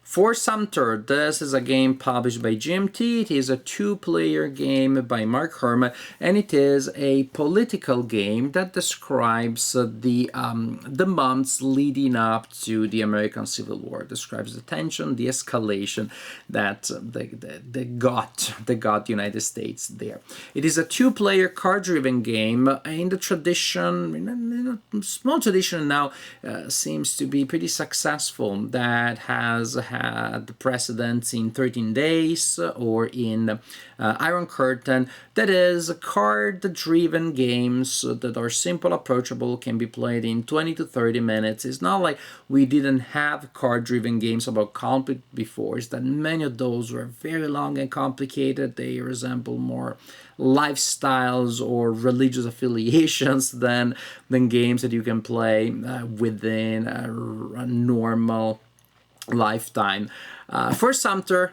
For Sumter, this is a game published by GMT. It is a two-player game by Mark Herman, and it is a political game that describes the months leading up to the American Civil War. It describes the tension, the escalation that they got the United States there. It is a two-player card-driven game in the tradition, in a small tradition now, seems to be pretty successful, that has had precedents in 13 Days or in Iron Curtain. That is card-driven games that are simple, approachable, can be played in 20 to 30 minutes. It's not like we didn't have card-driven games about conflict before. It's that many of those were very long and complicated. They resemble more lifestyles or religious affiliations than games that you can play within a normal lifetime. For Sumter,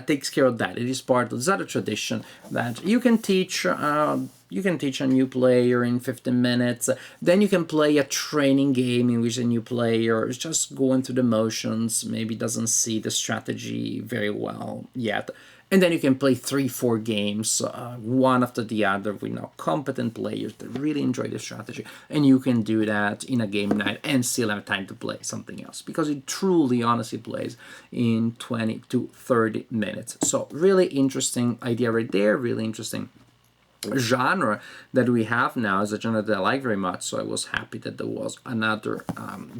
takes care of that. It is part of that tradition that you can teach. You can teach a new player in 15 minutes. Then you can play a training game in which a new player is just going through the motions, maybe doesn't see the strategy very well yet. And then you can play 3-4 games, one after the other, with competent players that really enjoy the strategy. And you can do that in a game night and still have time to play something else, because it truly, honestly plays in 20 to 30 minutes. So really interesting idea right there, really interesting genre that we have now is a genre that I like very much, so I was happy that there was another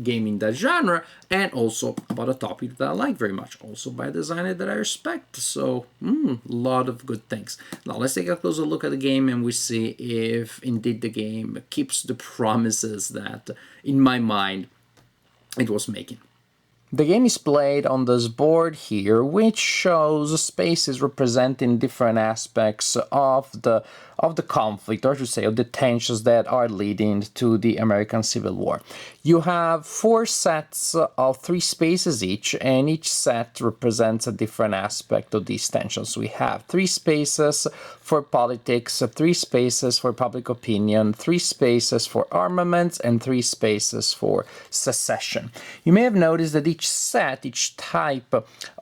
game in that genre, and also about a topic that I like very much, also by a designer that I respect. So a lot of good things. Now let's take a closer look at the game and we see if indeed the game keeps the promises that, in my mind, it was making. The game is played on this board here, which shows spaces representing different aspects of the conflict, or I should say of the tensions that are leading to the American Civil War. You have 4 sets of 3 spaces each, and each set represents a different aspect of these tensions. We have 3 spaces for politics, 3 spaces for public opinion, 3 spaces for armaments, and 3 spaces for secession. You may have noticed that each set, each type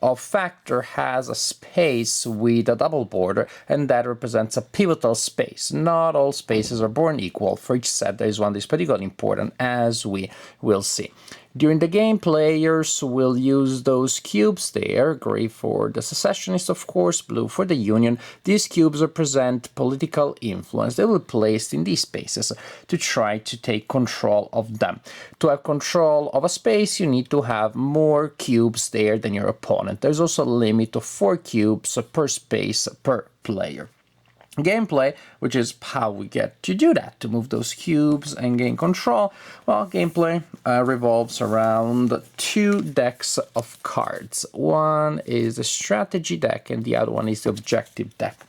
of factor has a space with a double border, and that represents a pivotal space. Not all spaces are born equal. For each set, there is one that is particularly important, as we will see. During the game, players will use those cubes there, gray for the secessionists, of course, blue for the Union. These cubes represent political influence. They will be placed in these spaces to try to take control of them. To have control of a space, you need to have more cubes there than your opponent. There's also a limit of 4 cubes per space per player. Gameplay, which is how we get to do that, to move those cubes and gain control. Well, gameplay revolves around 2 decks of cards. One is the strategy deck and the other one is the objective deck.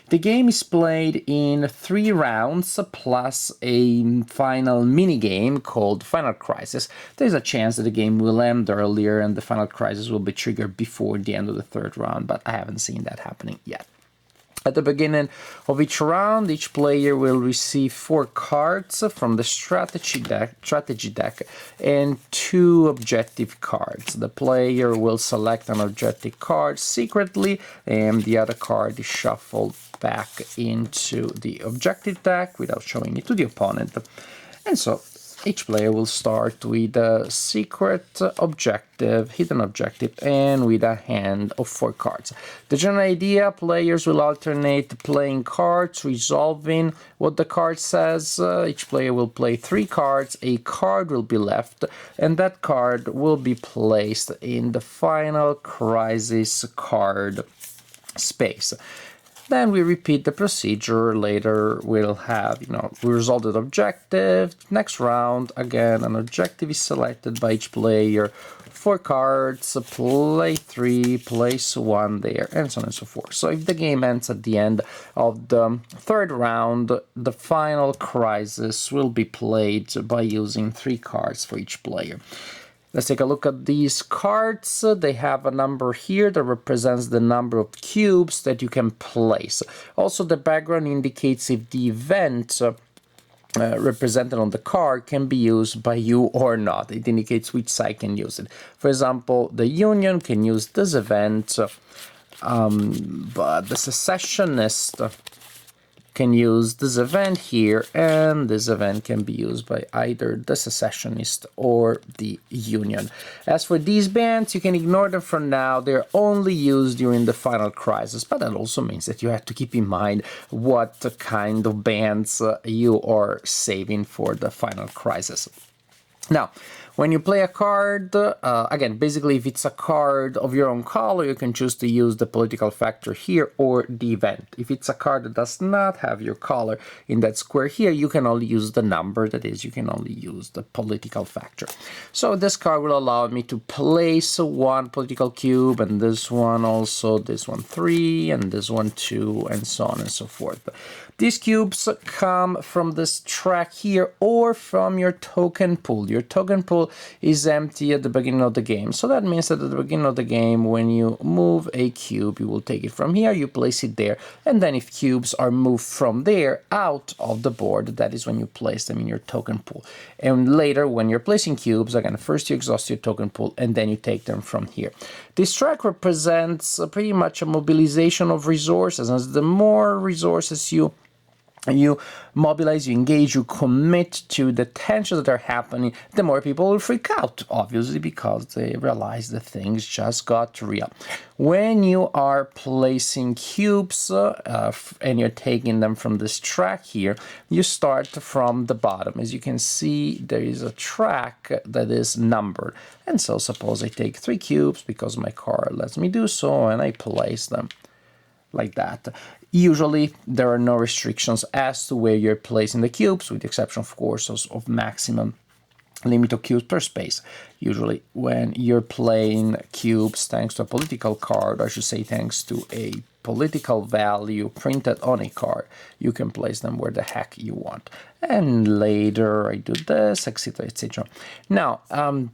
The game is played in 3 rounds plus a final mini-game called Final Crisis. There's a chance that the game will end earlier and the Final Crisis will be triggered before the end of the 3rd round, but I haven't seen that happening yet. At the beginning of each round, each player will receive 4 cards from the strategy deck and 2 objective cards. The player will select an objective card secretly, and the other card is shuffled back into the objective deck without showing it to the opponent. And so each player will start with a secret objective, hidden objective, and with a hand of 4 cards. The general idea, players will alternate playing cards, resolving what the card says. Each player will play 3 cards, a card will be left, and that card will be placed in the Final Crisis card space. Then we repeat the procedure. Later we'll have, we resolve the objective. Next round, again, an objective is selected by each player. 4 cards, play 3, place 1 there, and so on and so forth. So if the game ends at the end of the 3rd round, the Final Crisis will be played by using 3 cards for each player. Let's take a look at these cards. They have a number here that represents the number of cubes that you can place. Also, the background indicates if the event represented on the card can be used by you or not. It indicates which side can use it. For example, the Union can use this event, but the Secessionist can use this event here, and this event can be used by either the Secessionist or the Union. As for these bans, you can ignore them for now. They're only used during the final crisis, but that also means that you have to keep in mind what kind of bans you are saving for the final crisis. Now, when you play a card, again, basically if it's a card of your own color, you can choose to use the political factor here or the event. If it's a card that does not have your color in that square here, you can only use the number, that is, you can only use the political factor. So this card will allow me to place one political cube, and this one also, this one 3, and this one 2, and so on and so forth. These cubes come from this track here or from your token pool. Your token pool is empty at the beginning of the game. So that means that at the beginning of the game, when you move a cube, you will take it from here, you place it there, and then if cubes are moved from there out of the board, that is when you place them in your token pool. And later, when you're placing cubes, again, first you exhaust your token pool, and then you take them from here. This track represents pretty much a mobilization of resources. As the more resources you mobilize, you engage, you commit to the tensions that are happening, the more people will freak out, obviously, because they realize that things just got real. When you are placing cubes and you're taking them from this track here, you start from the bottom. As you can see, there is a track that is numbered. And so suppose I take 3 cubes because my card lets me do so, and I place them like that. Usually, there are no restrictions as to where you're placing the cubes, with the exception, of course, of maximum limit of cubes per space. Usually, when you're playing cubes thanks to a political card, or I should say thanks to a political value printed on a card, you can place them where the heck you want. And later I do this, etc., etc. Now,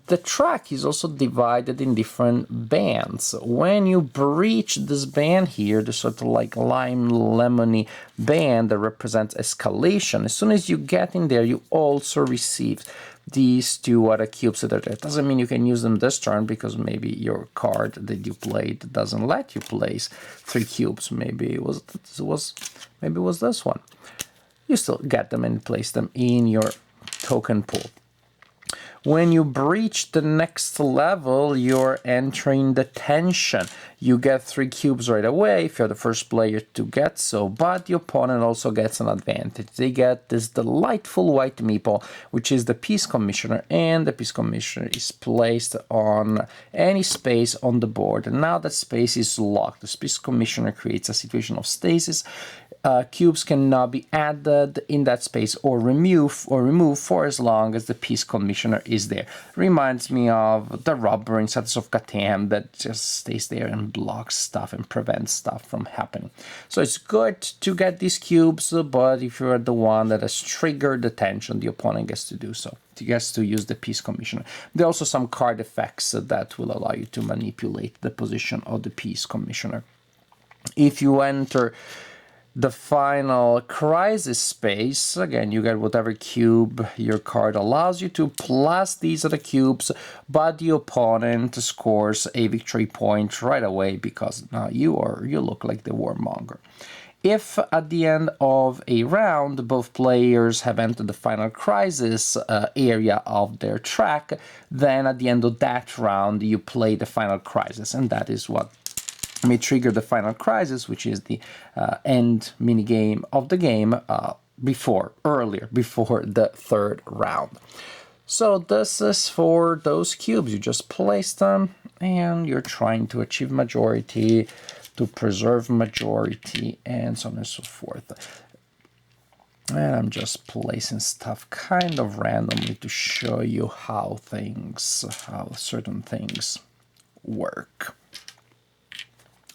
the track is also divided in different bands. When you breach this band here, the sort of like lime lemony band that represents escalation, as soon as you get in there, you also receive these 2 other cubes that are there. It doesn't mean you can use them this turn, because maybe your card that you played doesn't let you place 3 cubes. Maybe it was this one. You still get them and place them in your token pool. When you breach the next level, you're entering the tension. You get 3 cubes right away if you're the first player to get so, but the opponent also gets an advantage. They get this delightful white meeple, which is the Peace Commissioner, and the Peace Commissioner is placed on any space on the board. And now that space is locked. The Peace Commissioner creates a situation of stasis. Cubes cannot be added in that space or removed for as long as the Peace Commissioner is there. Reminds me of the robber in Settlers of Catan that just stays there and blocks stuff and prevents stuff from happening. So it's good to get these cubes, but if you're the one that has triggered the tension, the opponent gets to do so. He gets to use the Peace Commissioner. There are also some card effects that will allow you to manipulate the position of the Peace Commissioner. If you enter the final crisis space, again, you get whatever cube your card allows you to, plus these are the cubes, but the opponent scores a victory point right away because now you look like the warmonger. If at the end of a round, both players have entered the final crisis area of their track, then at the end of that round, you play the final crisis, and that is what may trigger the final crisis, which is the end minigame of the game before the 3rd round. So this is for those cubes. You just place them, and you're trying to achieve majority, to preserve majority, and so on and so forth. And I'm just placing stuff kind of randomly to show you how certain things work.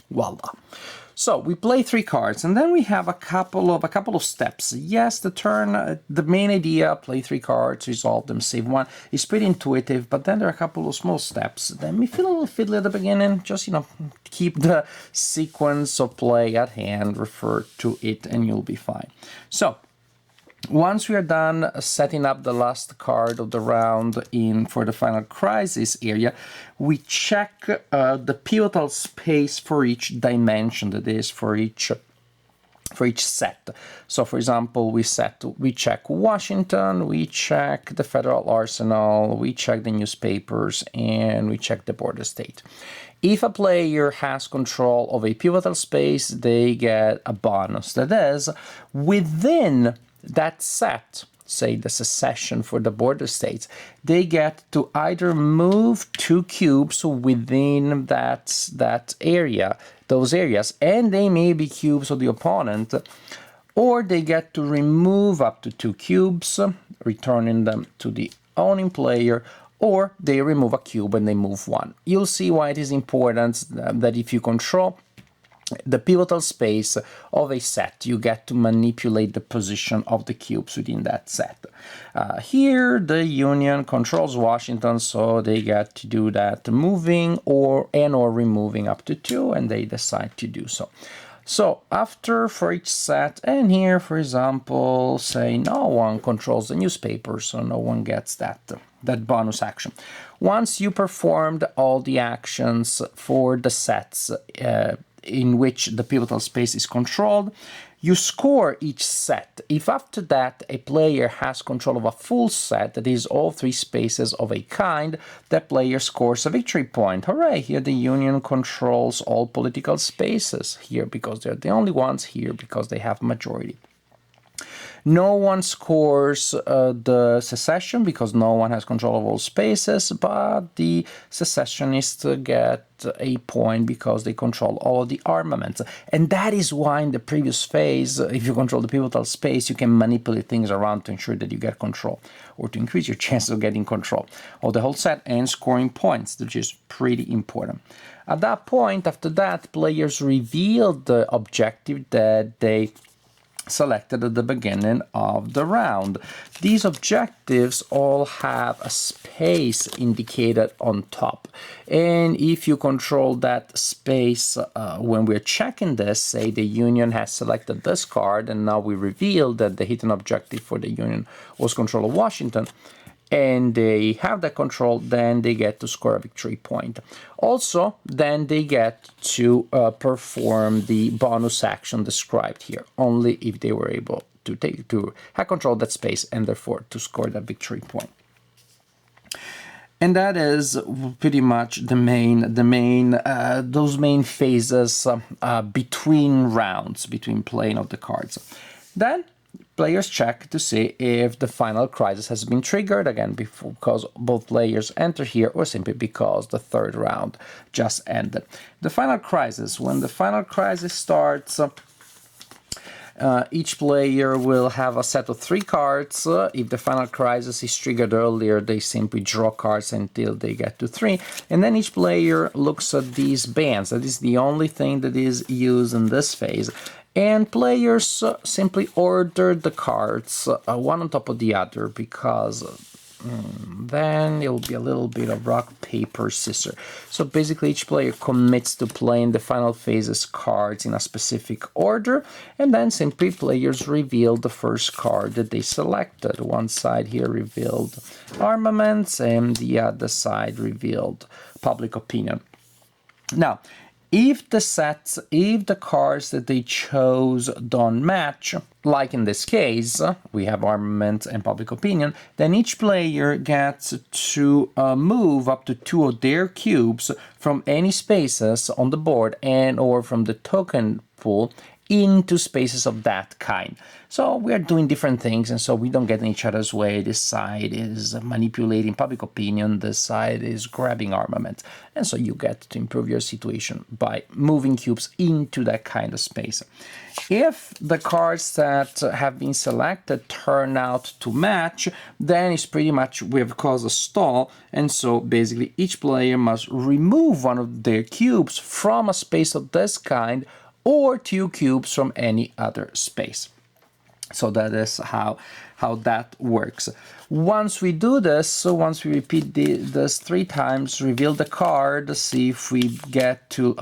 Voila. So we play 3 cards, and then we have a couple of steps. Yes, the main idea, play 3 cards, resolve them, save 1, is pretty intuitive, but then there are a couple of small steps that may feel a little fiddly at the beginning. Just, keep the sequence of play at hand, refer to it, and you'll be fine. So Once we are done setting up the last card of the round for the final crisis area, we check the pivotal space for each dimension, that is, for each set. So, for example, we check Washington, we check the federal arsenal, we check the newspapers, and we check the border state. If a player has control of a pivotal space, they get a bonus. That is, within that set, say the secession for the border states, they get to either move 2 cubes within that area, those areas, and they may be cubes of the opponent, or they get to remove up to 2 cubes, returning them to the owning player, or they remove a cube and they move 1. You'll see why it is important that if you control the pivotal space of a set, you get to manipulate the position of the cubes within that set. Here, the Union controls Washington, so they get to do that moving or removing up to 2, and they decide to do so. So after, for each set, and here, for example, say no one controls the newspaper, so no one gets that bonus action. Once you performed all the actions for the sets in which the pivotal space is controlled, you score each set. If after that a player has control of a full set, that is all 3 spaces of a kind, that player scores a victory point. Hooray! Here the Union controls all political spaces here because they're the only ones, here because they have majority. No one scores the secession because no one has control of all spaces, but the secessionists get a point because they control all of the armaments. And that is why in the previous phase, if you control the pivotal space, you can manipulate things around to ensure that you get control, or to increase your chances of getting control of the whole set and scoring points, which is pretty important. At that point, after that, players reveal the objective that they selected at the beginning of the round. These objectives all have a space indicated on top, and if you control that space when we're checking this, say the Union has selected this card and now we reveal that the hidden objective for the Union was control of Washington, and they have that control, then they get to score a victory point. Also, then they get to perform the bonus action described here, only if they were able to have control of that space and therefore to score that victory point. And that is pretty much those main phases between rounds, between playing of the cards. Then players check to see if the final crisis has been triggered, again, because both players enter here, or simply because the third round just ended. The final crisis, when the final crisis starts, each player will have a set of 3 cards. If the final crisis is triggered earlier, they simply draw cards until they get to 3. And then each player looks at these bands. That is the only thing that is used in this phase. And players simply order the cards one on top of the other, because then it will be a little bit of rock, paper, scissors. So basically each player commits to playing the final phases cards in a specific order, and then simply players reveal the first card that they selected. One side here revealed armaments, and the other side revealed public opinion. Now, if the cards that they chose don't match, like in this case, we have armament and public opinion, then each player gets to move up to 2 of their cubes from any spaces on the board and or from the token pool into spaces of that kind. So we are doing different things, and so we don't get in each other's way. This side is manipulating public opinion, this side is grabbing armament. And so you get to improve your situation by moving cubes into that kind of space. If the cards that have been selected turn out to match, then it's pretty much we have caused a stall, and so basically each player must remove one of their cubes from a space of this kind, or 2 cubes from any other space. So that is how that works. Once we do this, so once we repeat this 3 times, reveal the card, see if we get to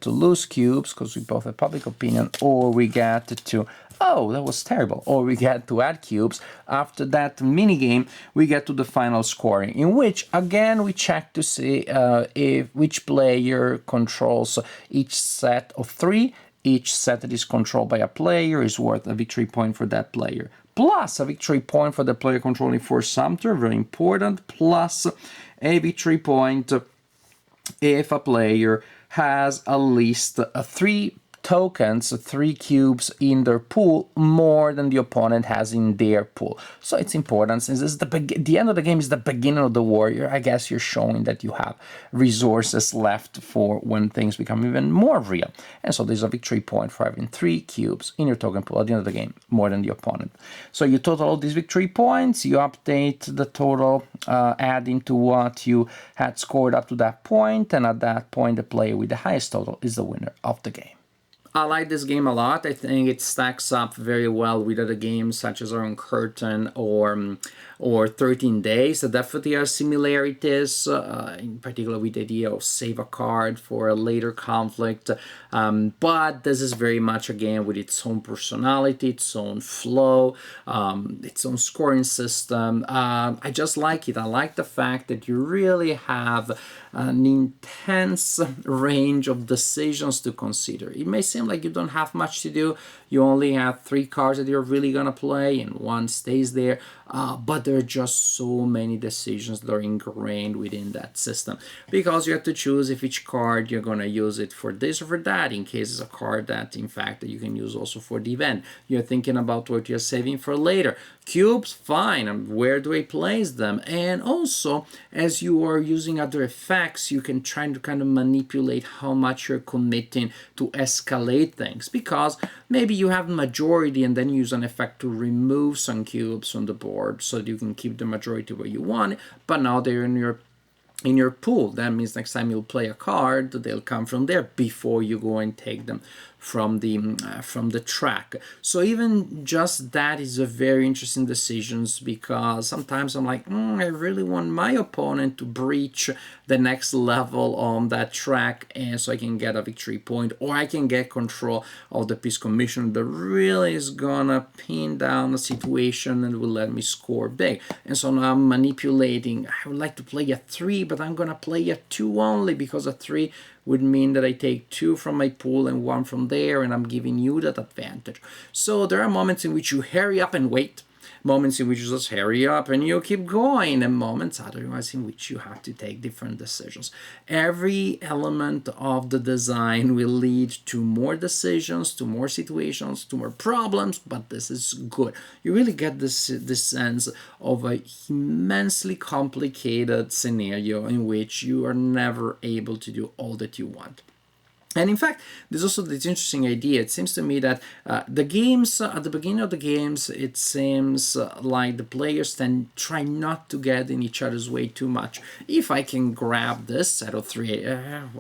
lose cubes because we both have public opinion, or we get to oh, that was terrible. Or we get to add cubes. After that mini game, we get to the final scoring, in which again we check to see if which player controls each set of 3. Each set that is controlled by a player is worth a victory point for that player, plus a victory point for the player controlling for Sumter, very important, plus a victory point if a player has at least 3 tokens, 3 cubes in their pool, more than the opponent has in their pool. So it's important, since this is the end of the game is the beginning of the warrior. I guess you're showing that you have resources left for when things become even more real. And so there's a victory point for having 3 cubes in your token pool at the end of the game, more than the opponent. So you total all these victory points, you update the total, adding to what you had scored up to that point, and at that point the player with the highest total is the winner of the game. I like this game a lot. I think it stacks up very well with other games such as Iron Curtain or 13 Days. There definitely are similarities, in particular with the idea of save a card for a later conflict. But this is very much a game with its own personality, its own flow, its own scoring system. I just like it. I like the fact that you really have an intense range of decisions to consider. It may seem like you don't have much to do. You only have 3 cards that you're really gonna play and 1 stays there, but there are just so many decisions that are ingrained within that system, because you have to choose if each card you're gonna use it for this or for that, in case it's a card that in fact that you can use also for the event. You're thinking about what you're saving for later. Cubes, fine, and where do I place them? And also, as you are using other effects, you can try to kind of manipulate how much you're committing to escalate things, because maybe you have majority and then use an effect to remove some cubes from the board so that you can keep the majority where you want it, but now they're in your pool. That means next time you'll play a card, they'll come from there before you go and take them from the track. So even just that is a very interesting decisions, because sometimes I'm like, I really want my opponent to breach the next level on that track, and so I can get a victory point, or I can get control of the peace commission that really is gonna pin down the situation and will let me score big. And so now I'm manipulating. I would like to play a 3, but I'm gonna play a 2 only, because a 3 would mean that I take 2 from my pool and 1 from there, and I'm giving you that advantage. So there are moments in which you hurry up and wait, moments in which you just hurry up and you keep going, and moments otherwise in which you have to take different decisions. Every element of the design will lead to more decisions, to more situations, to more problems, but this is good. You really get this sense of a immensely complicated scenario in which you are never able to do all that you want. And in fact, there's also this interesting idea. It seems to me that the games, at the beginning of the games, it seems like the players then try not to get in each other's way too much. If I can grab this set of 3,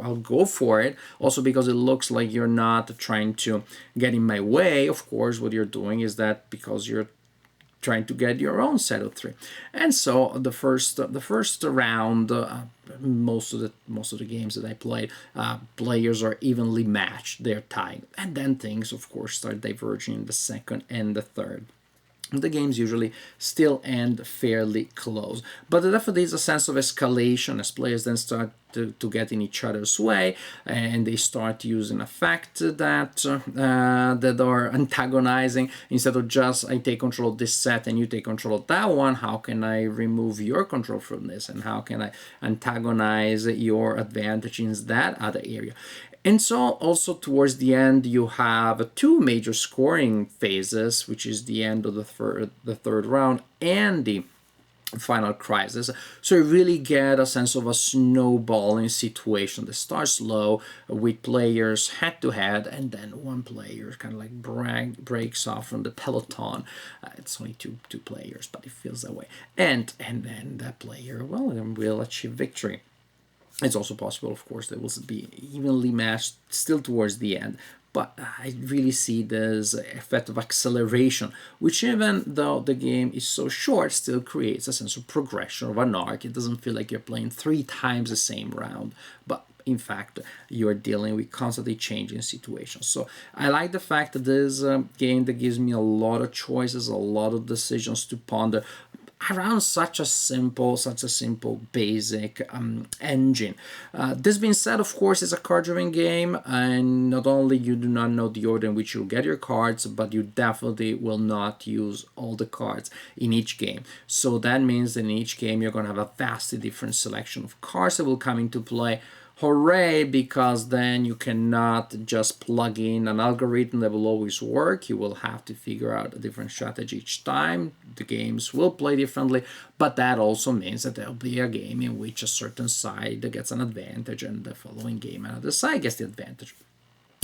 I'll go for it. Also because it looks like you're not trying to get in my way. Of course, what you're doing is that because you're trying to get your own set of 3. And so the first round, most of the games that I played, players are evenly matched, they're tied, and then things of course start diverging in the second and the third. The games usually still end fairly close, but there definitely is a sense of escalation as players then start to get in each other's way, and they start using effects that are antagonizing. Instead of just I take control of this set and you take control of that one, how can I remove your control from this, and how can I antagonize your advantage in that other area? And so also towards the end you have 2 major scoring phases, which is the end of the third round and the final crisis. So you really get a sense of a snowballing situation that starts low with players head to head, and then one player kind of like breaks off from the peloton. It's only two players, but it feels that way. And then that player, well, will achieve victory. It's also possible, of course, that will be evenly matched still towards the end. But I really see this effect of acceleration, which even though the game is so short, still creates a sense of progression of an arc. It doesn't feel like you're playing 3 times the same round, but in fact, you are dealing with constantly changing situations. So I like the fact that this game that gives me a lot of choices, a lot of decisions to ponder around such a simple basic engine. This being said, of course, it's a card driven game, and not only you do not know the order in which you'll get your cards, but you definitely will not use all the cards in each game. So that means that in each game you're going to have a vastly different selection of cards that will come into play. Hooray, because then you cannot just plug in an algorithm that will always work. You will have to figure out a different strategy each time. The games will play differently, but that also means that there'll be a game in which a certain side gets an advantage and the following game another side gets the advantage.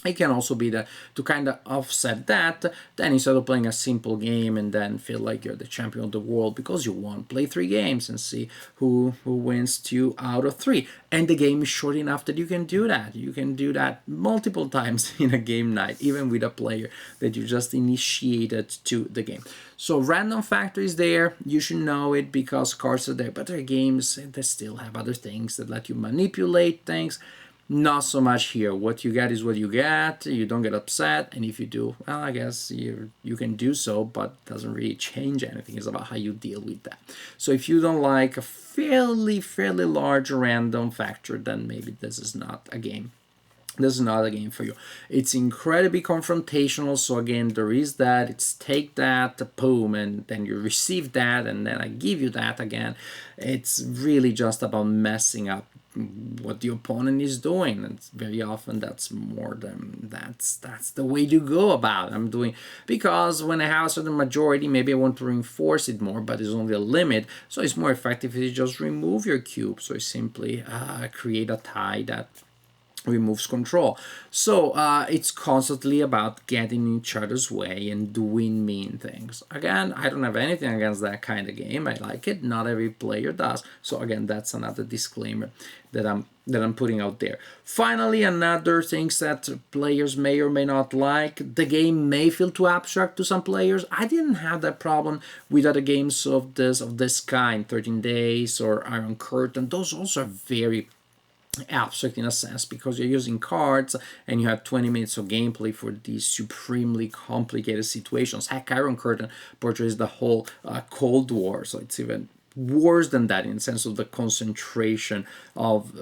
It can also be that to kind of offset that, then instead of playing a simple game and then feel like you're the champion of the world because you won, play 3 games and see who wins 2 out of 3. And the game is short enough that you can do that. You can do that multiple times in a game night, even with a player that you just initiated to the game. So random factor is there. You should know it because cards are there, but there are games that still have other things that let you manipulate things. Not so much here. What you get is what you get. You don't get upset, and if you do, well, I guess you can do so, but it doesn't really change anything. It's about how you deal with that. So if you don't like a fairly large random factor, then maybe this is not a game. This is not a game for you. It's incredibly confrontational. So again, there is that. It's take that, boom, and then you receive that, and then I give you that again. It's really just about messing up what the opponent is doing, and very often that's more than that's the way to go about it. I'm doing because when I have a certain majority, maybe I want to reinforce it more, but there's only a limit, so it's more effective if you just remove your cube. So you simply create a tie that removes control. So it's constantly about getting in each other's way and doing mean things. Again, I don't have anything against that kind of game. I like it. Not every player does. So again, that's another disclaimer that I'm putting out there. Finally, another things that players may or may not like. The game may feel too abstract to some players. I didn't have that problem with other games of this kind, 13 Days or Iron Curtain. Those also are very abstract in a sense because you're using cards and you have 20 minutes of gameplay for these supremely complicated situations. Heck, Iron Curtain portrays the whole Cold War, so it's even worse than that in the sense of the concentration of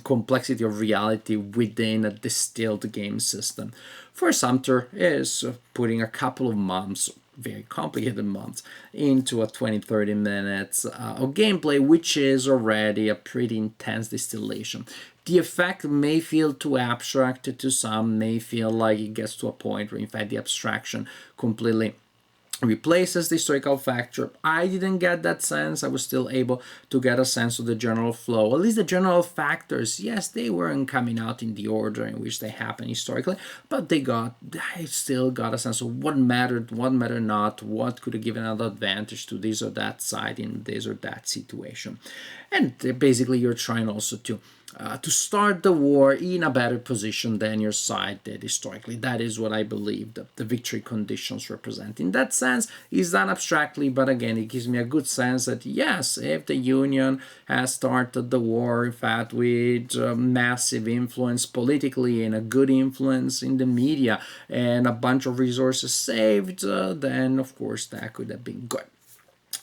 complexity of reality within a distilled game system. For Sumter is putting a couple of months, very complicated months, into a 20-30 minutes of gameplay, which is already a pretty intense distillation. The effect may feel too abstract to some, may feel like it gets to a point where in fact the abstraction completely replaces the historical factor. I didn't get that sense. I was still able to get a sense of the general flow. At least the general factors, yes, they weren't coming out in the order in which they happened historically, but I still got a sense of what mattered not, what could have given an advantage to this or that side in this or that situation. And basically you're trying also to start the war in a better position than your side did historically. That is what I believe the victory conditions represent. In that sense, it's done abstractly, but again, it gives me a good sense that yes, if the Union has started the war, in fact, with massive influence politically and a good influence in the media and a bunch of resources saved, then of course that could have been good.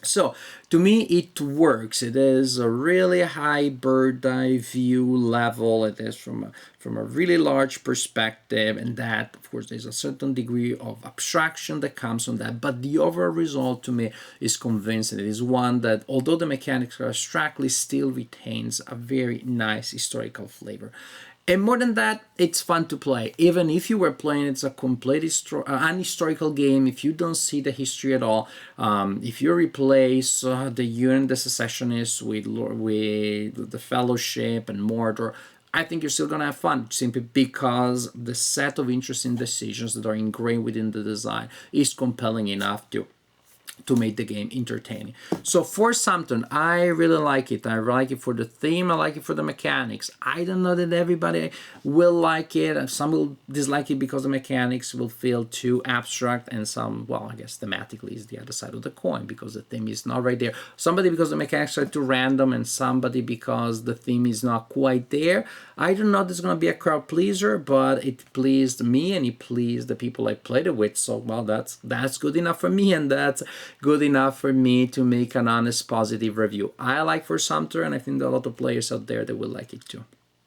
So to me it works. It is a really high bird's eye view level. It is from a really large perspective, and that of course there's a certain degree of abstraction that comes from that, but the overall result to me is convincing. It is one that, although the mechanics are abstractly, still retains a very nice historical flavor. And more than that, it's fun to play. Even if you were playing, it's a complete unhistorical game. If you don't see the history at all, if you replace the Union, the Secessionists with the Fellowship and Mordor, I think you're still going to have fun, simply because the set of interesting decisions that are ingrained within the design is compelling enough to to make the game entertaining. So for Sumter, I really like it. I like it for the theme. I like it for the mechanics. I don't know that everybody will like it. Some will dislike it because the mechanics will feel too abstract, and some, well, I guess thematically is the other side of the coin because the theme is not right there. Somebody because the mechanics are too random, and somebody because the theme is not quite there. I don't know if this is going to be a crowd pleaser, but it pleased me and it pleased the people I played it with. So, well, that's good enough for me, and that's good enough for me to make an honest, positive review. I like for Sumter, and I think there are a lot of players out there that will like it too.